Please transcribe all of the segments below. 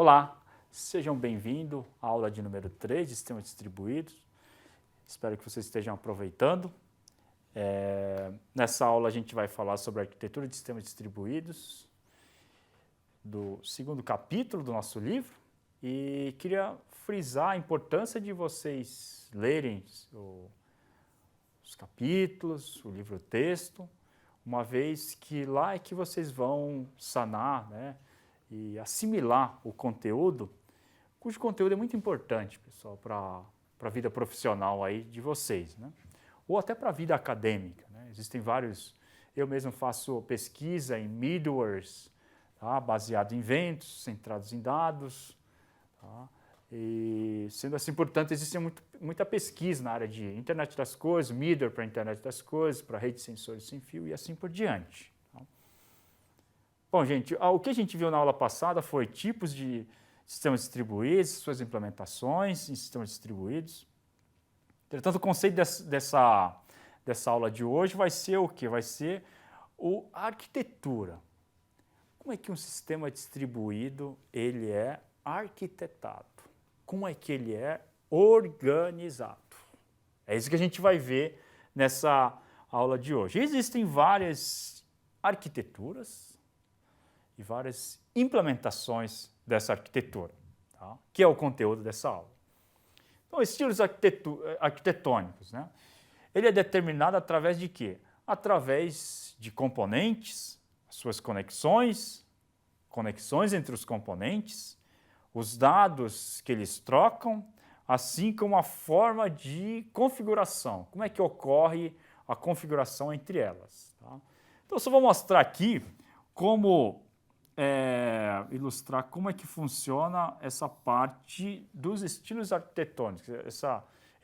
Olá, sejam bem-vindos à aula de número 3 de Sistemas Distribuídos. Espero que vocês estejam aproveitando. Nessa aula a gente vai falar sobre a arquitetura de sistemas distribuídos, do segundo capítulo do nosso livro, e queria frisar a importância de vocês lerem os capítulos, o livro-texto, uma vez que lá é que vocês vão sanar, né, e assimilar o conteúdo, cujo conteúdo é muito importante, pessoal, para a vida profissional aí de vocês, né? Ou até para a vida acadêmica, né? Existem vários, eu mesmo faço pesquisa em middlewares, tá? Baseado em eventos, centrados em dados, tá? E sendo assim, portanto, existe muita pesquisa na área de internet das coisas, middleware para internet das coisas, para rede de sensores sem fio e assim por diante. Tá? Bom, gente, o que a gente viu na aula passada foi tipos de sistemas distribuídos, suas implementações em sistemas distribuídos. Portanto, o conceito dessa aula de hoje vai ser o quê? Vai ser a arquitetura. Como é que um sistema distribuído ele é arquitetado? Como é que ele é organizado? É isso que a gente vai ver nessa aula de hoje. Existem várias arquiteturas e várias implementações dessa arquitetura, tá? Que é o conteúdo dessa aula. Então, estilos arquitetônicos, né? Ele é determinado através de quê? Através de componentes, suas conexões entre os componentes, os dados que eles trocam, assim como a forma de configuração. Como é que ocorre a configuração entre elas? Tá? Então, eu só vou mostrar aqui como ilustrar como é que funciona essa parte dos estilos arquitetônicos,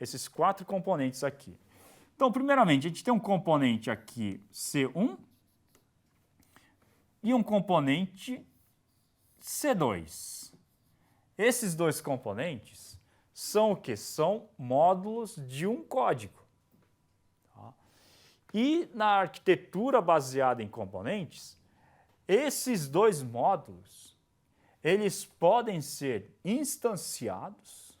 esses 4 componentes aqui. Então, primeiramente, a gente tem um componente aqui C1 e um componente C2. Esses dois componentes são o quê? São módulos de um código. Tá? E na arquitetura baseada em componentes, esses dois módulos, eles podem ser instanciados,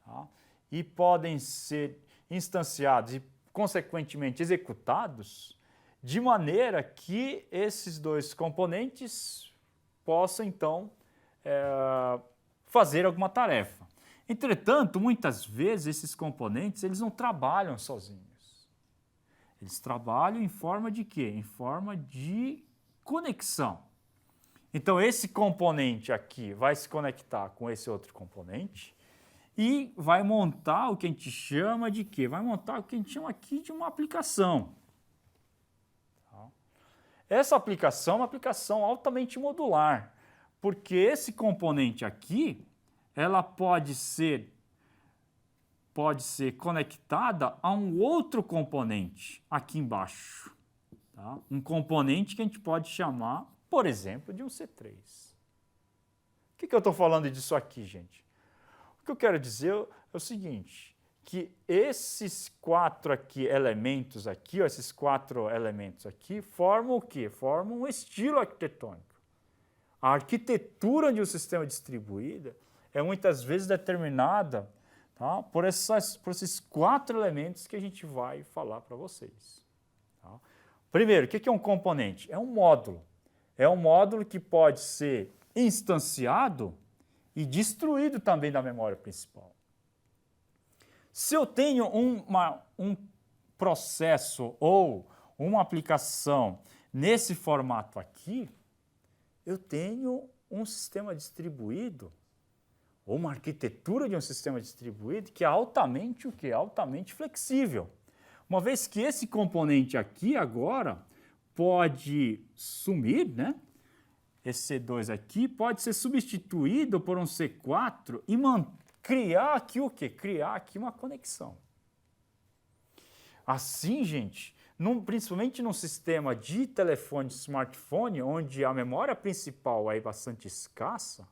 tá? E podem ser instanciados e, consequentemente, executados de maneira que esses dois componentes possam, então, fazer alguma tarefa. Entretanto, muitas vezes, esses componentes eles não trabalham sozinhos. Eles trabalham em forma de quê? Em forma de conexão. Então, esse componente aqui vai se conectar com esse outro componente e vai montar o que a gente chama de quê? Vai montar o que a gente chama aqui de uma aplicação. Tá? Essa aplicação é uma aplicação altamente modular, porque esse componente aqui, ela pode ser conectada a um outro componente aqui embaixo. Tá? Um componente que a gente pode chamar, por exemplo, de um C3. O que eu estou falando disso aqui, gente? O que eu quero dizer é o seguinte, que esses 4 elementos aqui, formam o quê? Formam um estilo arquitetônico. A arquitetura de um sistema distribuído é muitas vezes determinada, tá, por esses 4 elementos que a gente vai falar para vocês. Tá? Primeiro, o que é um componente? É um módulo. É um módulo que pode ser instanciado e destruído também da memória principal. Se eu tenho um processo ou uma aplicação nesse formato aqui, eu tenho um sistema distribuído, ou uma arquitetura de um sistema distribuído que é altamente o quê? Altamente flexível. Uma vez que esse componente aqui agora pode sumir, né? Esse C2 aqui pode ser substituído por um C4 e criar aqui o quê? Criar aqui uma conexão. Assim, gente, principalmente num sistema de telefone, de smartphone, onde a memória principal é bastante escassa,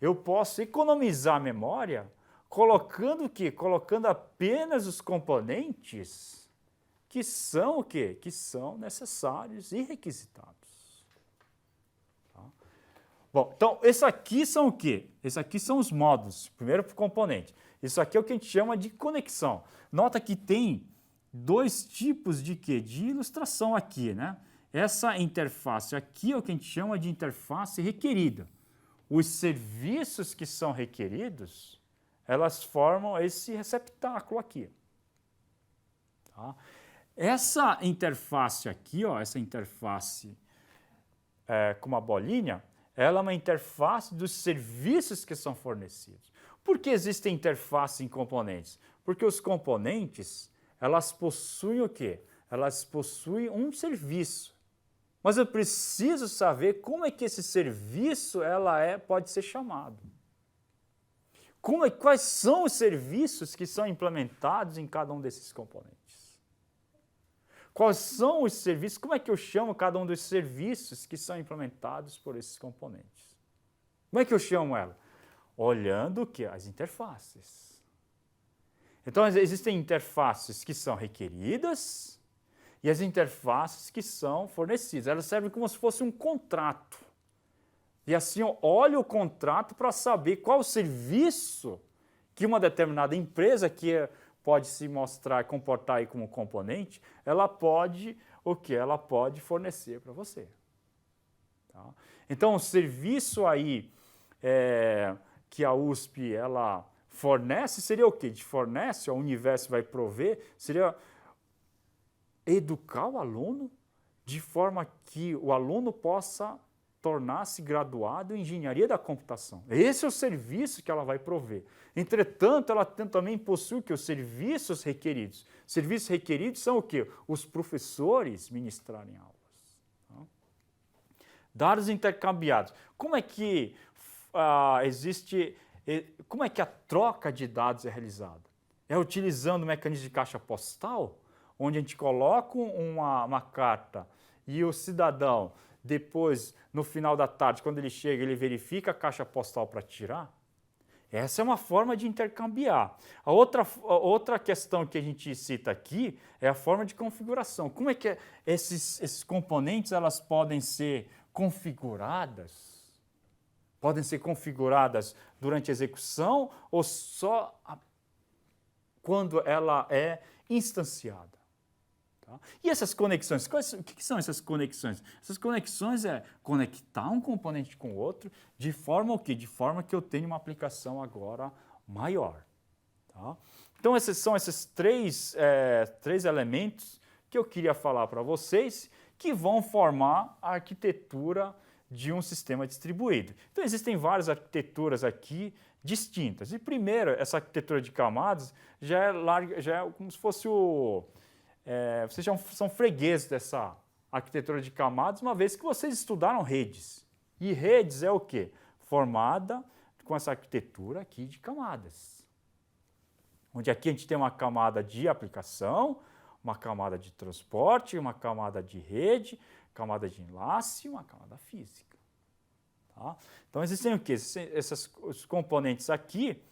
eu posso economizar a memória colocando o quê? Colocando apenas os componentes que são o quê? Que são necessários e requisitados. Tá? Bom, então, esse aqui são o quê? Esse aqui são os módulos, primeiro componente. Isso aqui é o que a gente chama de conexão. Nota que tem dois tipos de quê? De ilustração aqui, né? Essa interface aqui é o que a gente chama de interface requerida. Os serviços que são requeridos, elas formam esse receptáculo aqui. Tá? Essa interface aqui, ó, essa interface com uma bolinha, ela é uma interface dos serviços que são fornecidos. Por que existe interface em componentes? Porque os componentes, elas possuem o quê? Elas possuem um serviço. Mas eu preciso saber como é que esse serviço pode ser chamado. Quais são os serviços que são implementados em cada um desses componentes? Quais são os serviços? Como é que eu chamo cada um dos serviços que são implementados por esses componentes? Como é que eu chamo ela? Olhando o quê? As interfaces. Então, existem interfaces que são requeridas e as interfaces que são fornecidas. Elas servem como se fosse um contrato. E assim eu olho o contrato para saber qual o serviço que uma determinada empresa que pode se mostrar, comportar aí como componente, ela pode Ela pode fornecer para você. Tá? Então, o serviço aí que a USP ela fornece seria o quê? Fornece, o universo vai prover, seria educar o aluno de forma que o aluno possa tornar-se graduado em engenharia da computação. Esse é o serviço que ela vai prover. Entretanto, ela também possui os serviços requeridos. Serviços requeridos são o quê? Os professores ministrarem aulas. Tá? Dados intercambiados. Como é que como é que a troca de dados é realizada? É utilizando o mecanismo de caixa postal, onde a gente coloca uma carta e o cidadão, depois, no final da tarde, quando ele chega, ele verifica a caixa postal para tirar? Essa é uma forma de intercambiar. A outra questão que a gente cita aqui é a forma de configuração. Como é que esses componentes elas podem ser configuradas? Podem ser configuradas durante a execução ou só quando ela é instanciada? Tá? E essas conexões, o que são essas conexões? Essas conexões é conectar um componente com o outro de forma o quê? De forma que eu tenha uma aplicação agora maior. Tá? Então, esses são esses três elementos que eu queria falar para vocês que vão formar a arquitetura de um sistema distribuído. Então, existem várias arquiteturas aqui distintas. E primeiro, essa arquitetura de camadas já é como se fosse vocês já são fregueses dessa arquitetura de camadas, uma vez que vocês estudaram redes. E redes é o quê? Formada com essa arquitetura aqui de camadas. Onde aqui a gente tem uma camada de aplicação, uma camada de transporte, uma camada de rede, camada de enlace e uma camada física. Tá? Então existem o quê? Os componentes aqui,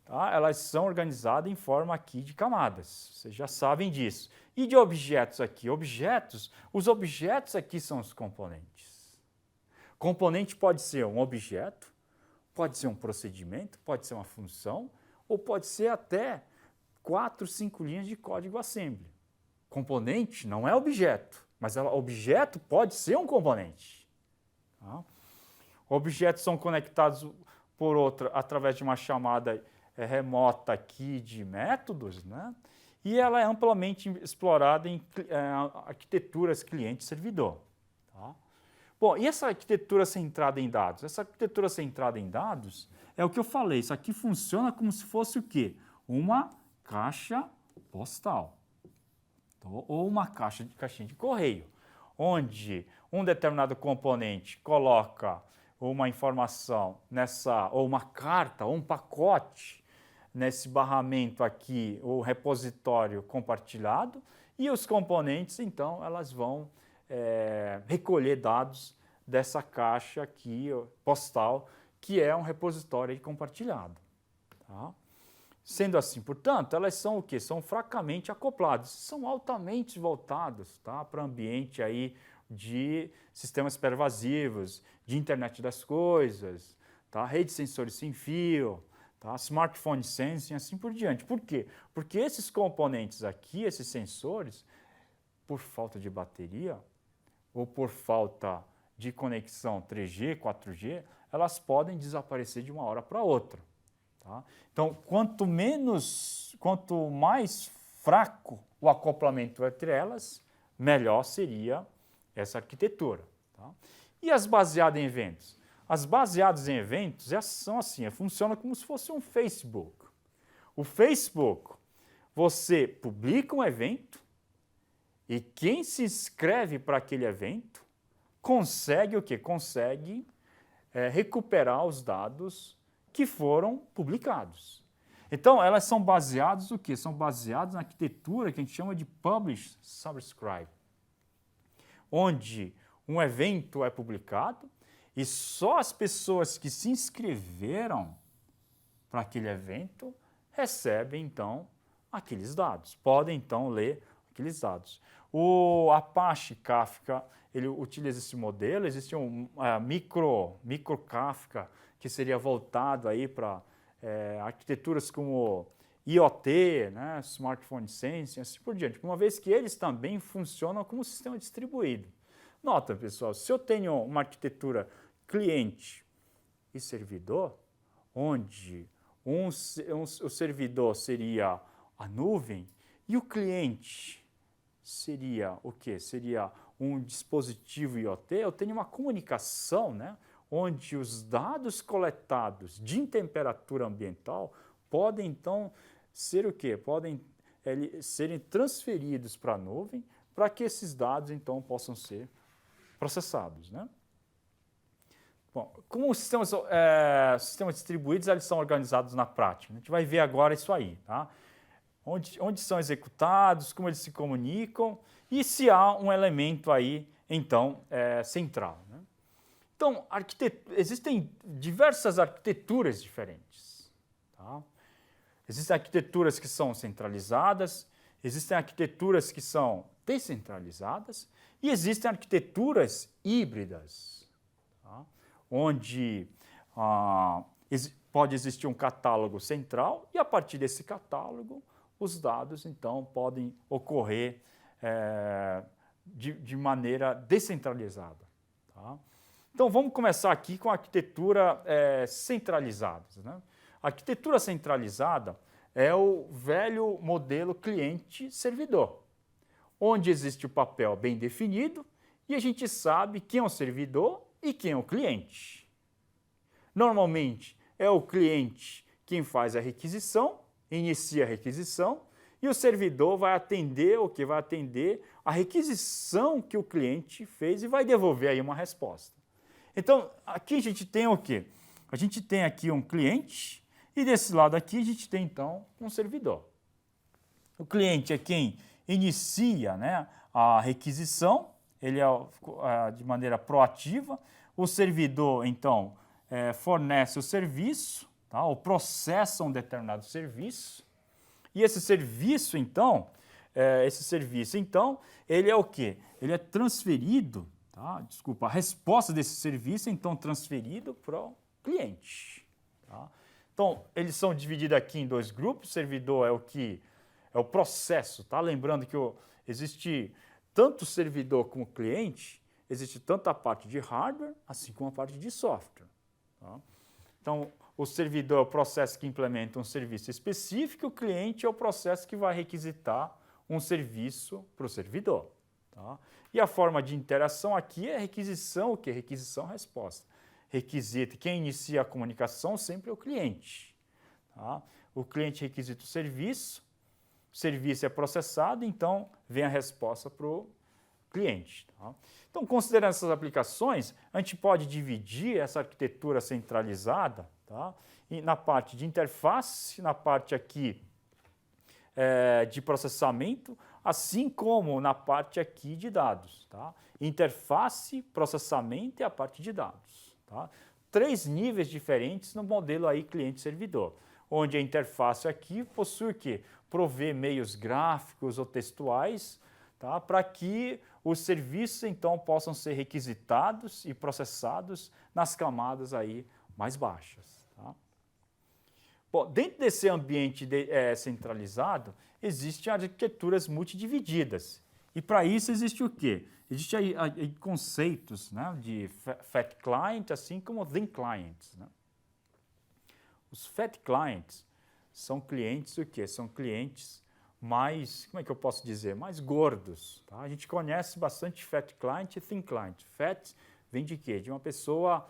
tá? Elas são organizadas em forma aqui de camadas. Vocês já sabem disso. E de objetos aqui? Os objetos aqui são os componentes. Componente pode ser um objeto, pode ser um procedimento, pode ser uma função, ou pode ser até 4, 5 linhas de código assembly. Componente não é objeto, mas objeto pode ser um componente. Tá? Objetos são conectados através de uma chamada remota aqui de métodos, né? E ela é amplamente explorada em arquiteturas cliente-servidor. Tá? Bom, e essa arquitetura centrada em dados? Essa arquitetura centrada em dados é o que eu falei, isso aqui funciona como se fosse o quê? Uma caixa postal, ou uma caixinha de correio, onde um determinado componente coloca uma informação ou uma carta, ou um pacote nesse barramento aqui, o repositório compartilhado, e os componentes, então, elas vão recolher dados dessa caixa aqui postal, que é um repositório compartilhado. Tá? Sendo assim, portanto, elas são o quê? São fracamente acopladas, são altamente voltadas, tá? Para ambiente aí de sistemas pervasivos, de internet das coisas, tá? Rede de sensores sem fio, tá? Smartphone sensing, assim por diante. Por quê? Porque esses componentes aqui, esses sensores, por falta de bateria ou por falta de conexão 3G, 4G, elas podem desaparecer de uma hora para outra. Tá? Então, quanto mais fraco o acoplamento entre elas, melhor seria essa arquitetura. Tá? E as baseadas em eventos? As baseadas em eventos são assim, funcionam como se fosse um Facebook. O Facebook, você publica um evento e quem se inscreve para aquele evento consegue o quê? Consegue recuperar os dados que foram publicados. Então, elas são baseadas no quê? São baseadas na arquitetura que a gente chama de Publish Subscribe, onde um evento é publicado e só as pessoas que se inscreveram para aquele evento recebem, então, aqueles dados. Podem, então, ler aqueles dados. O Apache Kafka, ele utiliza esse modelo. Existe um micro Kafka, que seria voltado aí para arquiteturas como IoT, né, Smartphone Sensing, assim por diante, uma vez que eles também funcionam como sistema distribuído. Nota, pessoal, se eu tenho uma arquitetura cliente e servidor, onde o servidor seria a nuvem e o cliente seria o quê? Seria um dispositivo IoT, eu tenho uma comunicação, né, onde os dados coletados de temperatura ambiental podem, então, ser o quê? Podem serem transferidos para a nuvem para que esses dados, então, possam ser processados, né? Bom, como os sistemas distribuídos, eles são organizados na prática. A gente vai ver agora isso aí, tá? Onde são executados, como eles se comunicam e se há um elemento aí, então, central, né? Então, existem diversas arquiteturas diferentes. Tá? Existem arquiteturas que são centralizadas, existem arquiteturas que são descentralizadas e existem arquiteturas híbridas, tá? Onde pode existir um catálogo central e, a partir desse catálogo, os dados, então, podem ocorrer de maneira descentralizada. Tá? Então, vamos começar aqui com a arquitetura centralizada. Né? A arquitetura centralizada é o velho modelo cliente-servidor, onde existe o papel bem definido e a gente sabe quem é o servidor e quem é o cliente. Normalmente, é o cliente quem faz a requisição, inicia a requisição, e o servidor vai atender o que? Vai atender a requisição que o cliente fez e vai devolver aí uma resposta. Então, aqui a gente tem o quê? A gente tem aqui um cliente e desse lado aqui a gente tem, então, um servidor. O cliente é quem inicia, né, a requisição, ele é de maneira proativa. O servidor, então, fornece o serviço, tá, ou processa um determinado serviço. E esse serviço, então, ele é o quê? Ele é transferido. Tá? Desculpa, a resposta desse serviço é então transferido para o cliente. Tá? Então, eles são divididos aqui em dois grupos. O servidor é o processo. Tá? Lembrando que existe tanto servidor como cliente, existe tanto a parte de hardware, assim como a parte de software. Tá? Então, o servidor é o processo que implementa um serviço específico, o cliente é o processo que vai requisitar um serviço para o servidor. Tá? E a forma de interação aqui é requisição, o quê? Requisição-resposta. Requisita, quem inicia a comunicação sempre é o cliente. Tá? O cliente requisita o serviço é processado, então vem a resposta para o cliente. Tá? Então, considerando essas aplicações, a gente pode dividir essa arquitetura centralizada, tá? E na parte de interface, na parte aqui de processamento, assim como na parte aqui de dados. Tá? Interface, processamento e a parte de dados. Tá? 3 níveis diferentes no modelo aí cliente-servidor, onde a interface aqui possui o quê? Prover meios gráficos ou textuais, tá? Para que os serviços, então, possam ser requisitados e processados nas camadas aí mais baixas. Tá? Bom, dentro desse ambiente centralizado, existem arquiteturas multidivididas. E para isso existe o quê? Existem aí conceitos, né, de Fat Client, assim como Thin Clients. Né? Os Fat Clients são clientes o quê? São clientes mais, como é que eu posso dizer, mais gordos. Tá? A gente conhece bastante Fat Client e Thin Client. Fat vem de quê? De uma pessoa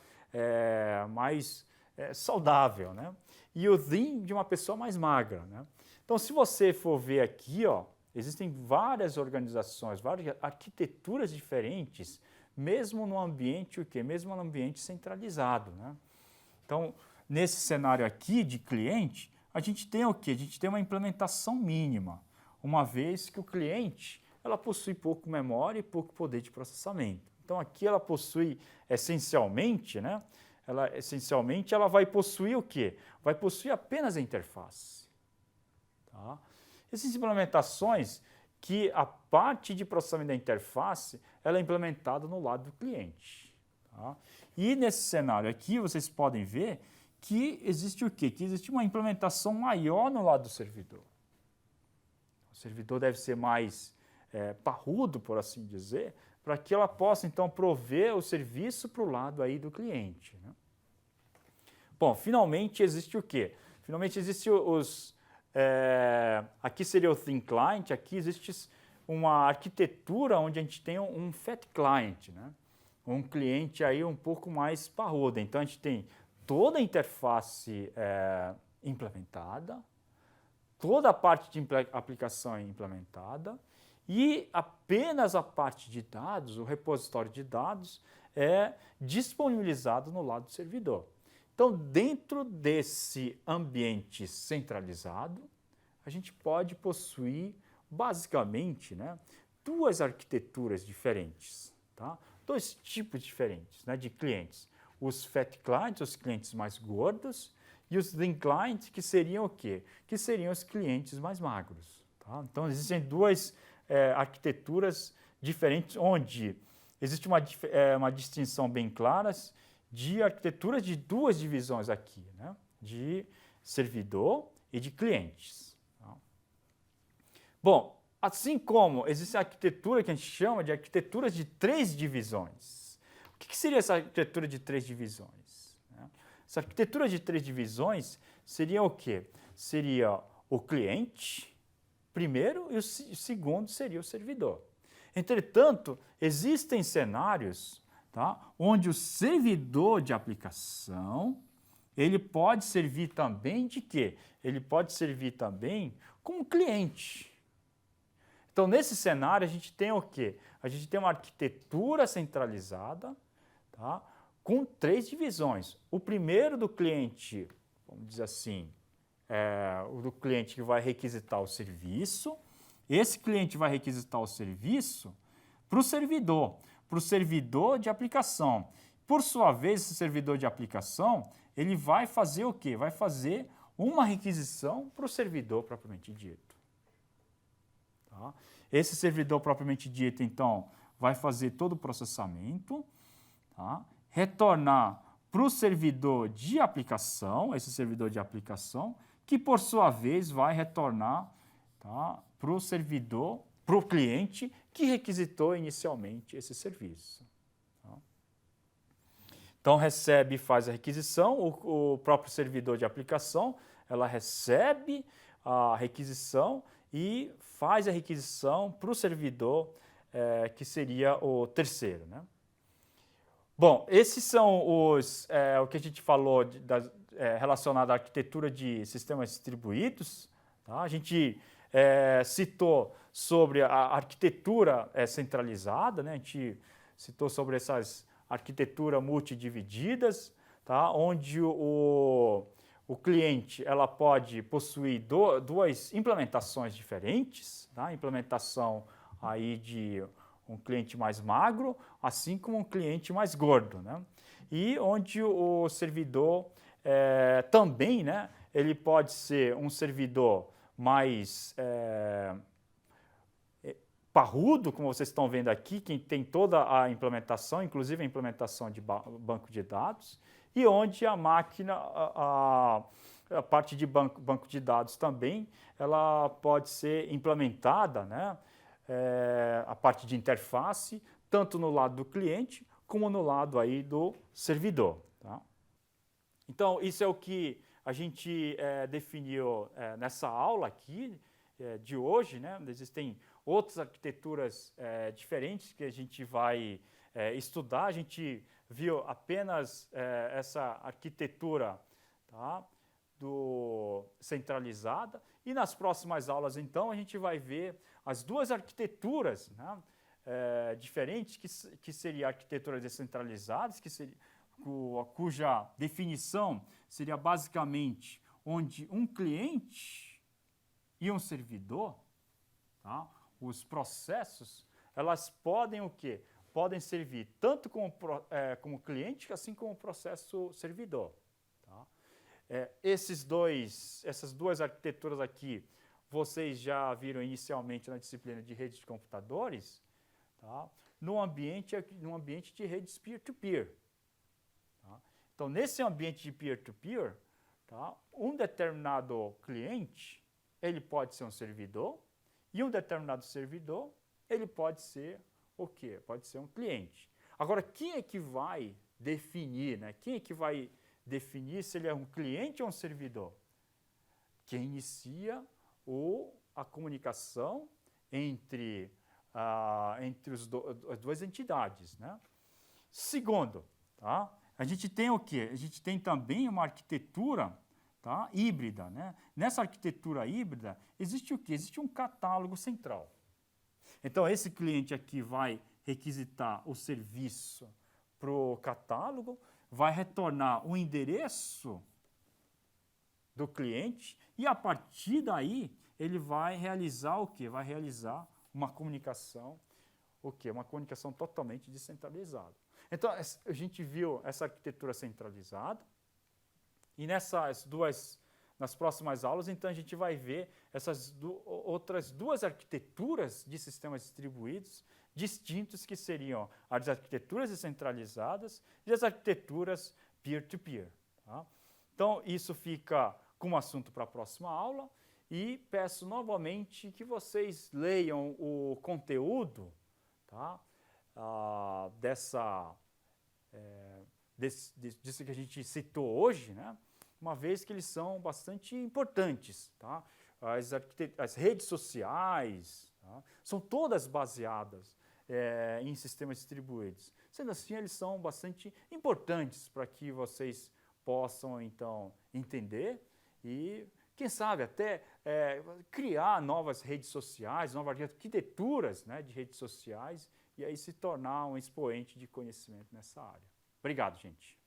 mais saudável, né? E o Thin de uma pessoa mais magra. Né? Então, se você for ver aqui, ó, existem várias organizações, várias arquiteturas diferentes, mesmo no ambiente o quê? Mesmo no ambiente centralizado. Né? Então, nesse cenário aqui de cliente, a gente tem o quê? A gente tem uma implementação mínima, uma vez que o cliente ela possui pouco memória e pouco poder de processamento. Então aqui ela possui essencialmente, né? Ela vai possuir o quê? Vai possuir apenas a interface. Tá? Essas implementações que a parte de processamento da interface ela é implementada no lado do cliente. Tá? E nesse cenário aqui vocês podem ver que existe o quê? Que existe uma implementação maior no lado do servidor. O servidor deve ser mais parrudo, por assim dizer, para que ela possa, então, prover o serviço para o lado aí do cliente. Né? Bom, finalmente existe o quê? Finalmente existe aqui seria o Thin Client, aqui existe uma arquitetura onde a gente tem um Fat Client, né? Um cliente aí um pouco mais parrudo. Então, a gente tem toda a interface implementada, toda a parte de aplicação é implementada e apenas a parte de dados, o repositório de dados, é disponibilizado no lado do servidor. Então, dentro desse ambiente centralizado, a gente pode possuir, basicamente, né, duas arquiteturas diferentes, tá? Dois tipos diferentes, né, de clientes. Os Fat Clients, os clientes mais gordos, e os Thin Clients, que seriam o quê? Que seriam os clientes mais magros. Tá? Então, existem duas arquiteturas diferentes, onde existe uma distinção bem clara de arquiteturas de duas divisões aqui, né? De servidor e de clientes. Tá? Bom, assim como existe a arquitetura que a gente chama de arquiteturas de três divisões. O que seria essa arquitetura de três divisões? Essa arquitetura de três divisões seria o quê? Seria o cliente, primeiro, e o segundo seria o servidor. Entretanto, existem cenários, tá, onde o servidor de aplicação ele pode servir também de quê? Ele pode servir também como cliente. Então, nesse cenário, a gente tem o quê? A gente tem uma arquitetura centralizada, tá, com três divisões. O primeiro do cliente, vamos dizer assim, o do cliente que vai requisitar o serviço. Esse cliente vai requisitar o serviço para o servidor de aplicação. Por sua vez, esse servidor de aplicação, ele vai fazer o quê? Vai fazer uma requisição para o servidor propriamente dito. Tá? Esse servidor propriamente dito, então, vai fazer todo o processamento, tá? Retornar para o servidor de aplicação, esse servidor de aplicação, que por sua vez vai retornar, tá, para o servidor, para o cliente que requisitou inicialmente esse serviço. Tá? Então recebe e faz a requisição, o próprio servidor de aplicação, ela recebe a requisição e faz a requisição para o servidor que seria o terceiro, né? Bom, esses são o que a gente falou relacionado à arquitetura de sistemas distribuídos. Tá? A gente citou sobre a arquitetura centralizada, né? A gente citou sobre essas arquiteturas multidivididas, tá? Onde o cliente ela pode possuir duas implementações diferentes, tá? Implementação aí de um cliente mais magro, assim como um cliente mais gordo, né? E onde o servidor também, né, ele pode ser um servidor mais parrudo, como vocês estão vendo aqui, que tem toda a implementação, inclusive a implementação de banco de dados, e onde a máquina, a parte de banco de dados também, ela pode ser implementada, né, a parte de interface, tanto no lado do cliente, como no lado aí do servidor. Tá? Então, isso é o que a gente definiu nessa aula aqui de hoje, né? Existem outras arquiteturas diferentes que a gente vai estudar. A gente viu apenas essa arquitetura, tá? Centralizada, e nas próximas aulas, então, a gente vai ver as duas arquiteturas, né? Diferentes, que seria a arquitetura descentralizada, cuja definição seria basicamente onde um cliente e um servidor, tá? Os processos, elas podem o quê? Podem servir tanto como cliente, assim como processo servidor. Tá? Essas duas arquiteturas aqui, vocês já viram inicialmente na disciplina de redes de computadores, tá? no ambiente de redes peer-to-peer. Tá? Então, nesse ambiente de peer-to-peer, tá? Um determinado cliente, ele pode ser um servidor, e um determinado servidor, ele pode ser o quê? Pode ser um cliente. Agora, quem é que vai definir, né? Quem é que vai definir se ele é um cliente ou um servidor? Quem inicia a comunicação entre as duas entidades, né? Segundo, tá? A gente tem o quê? A gente tem também uma arquitetura, tá? Híbrida, né? Nessa arquitetura híbrida, existe o quê? Existe um catálogo central. Então, esse cliente aqui vai requisitar o serviço para o catálogo, vai retornar o endereço do cliente e, a partir daí, ele vai realizar o quê? Vai realizar uma comunicação, o quê? Uma comunicação totalmente descentralizada. Então, a gente viu essa arquitetura centralizada, e nas próximas aulas, então, a gente vai ver essas outras duas arquiteturas de sistemas distribuídos distintos, que seriam as arquiteturas descentralizadas e as arquiteturas peer-to-peer. Tá? Então, isso fica como assunto para a próxima aula, e peço novamente que vocês leiam o conteúdo, tá? Disso que a gente citou hoje, né? Uma vez que eles são bastante importantes. Tá? As redes sociais, tá? São todas baseadas em sistemas distribuídos. Sendo assim, eles são bastante importantes para que vocês possam, então, entender e, quem sabe, até criar novas redes sociais, novas arquiteturas, né, de redes sociais, e aí se tornar um expoente de conhecimento nessa área. Obrigado, gente.